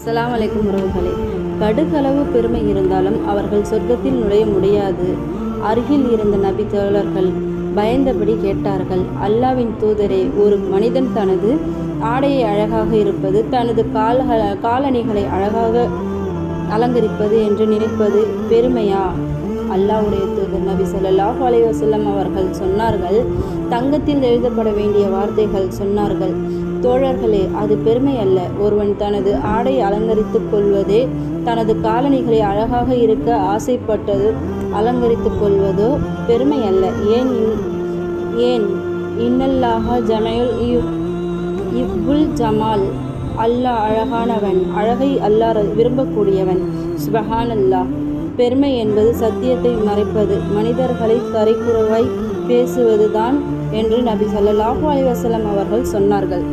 அஸ்ஸலாமு அலைக்கும் உறவுகளே. கடுகளவு பெருமை இருந்தாலும் அவர்கள் சொர்க்கத்தில் நுழைய முடியாது. அருகில் இருந்த நபி தோழர்கள் பயந்தபடி கேட்டார்கள், அல்லாவின் தூதரே, ஒரு மனிதன் தனது ஆடையை அழகாக இருப்பது, தனது காலணிகளை அழகாக அலங்கரிப்பது என்று நினைப்பது பெருமையா? அல்லாஹ்வுடைய தூதர் நபி ஸல்லல்லாஹு அலைஹி வஸல்லம் அவர்கள் சொன்னார்கள், தங்கத்தில் எழுதப்பட வேண்டிய வார்த்தைகள் சொன்னார்கள், தோழர்களே, அது பெருமை அல்ல. ஒருவன் தனது ஆடை அலங்கரித்துக் கொள்வதே, தனது காலணிகளை அழகாக இருக்க ஆசைப்பட்டது அலங்கரித்துக் கொள்வதோ பெருமை அல்ல. ஏன் இன்னல்லாஹ ஜமையுல் இவ்வுல் ஜமால், அல்லாஹ் அழகானவன், அழகை அல்லாஹ் விரும்பக்கூடியவன். சுபஹானல்லாஹ். பெருமை என்பது சத்தியத்தை மறைப்பது, மனிதர்களை தரைக்குறைவாய் பேசுவது தான் என்று நபி ஸல்லல்லாஹு அலைஹி வஸல்லம் அவர்கள் சொன்னார்கள்.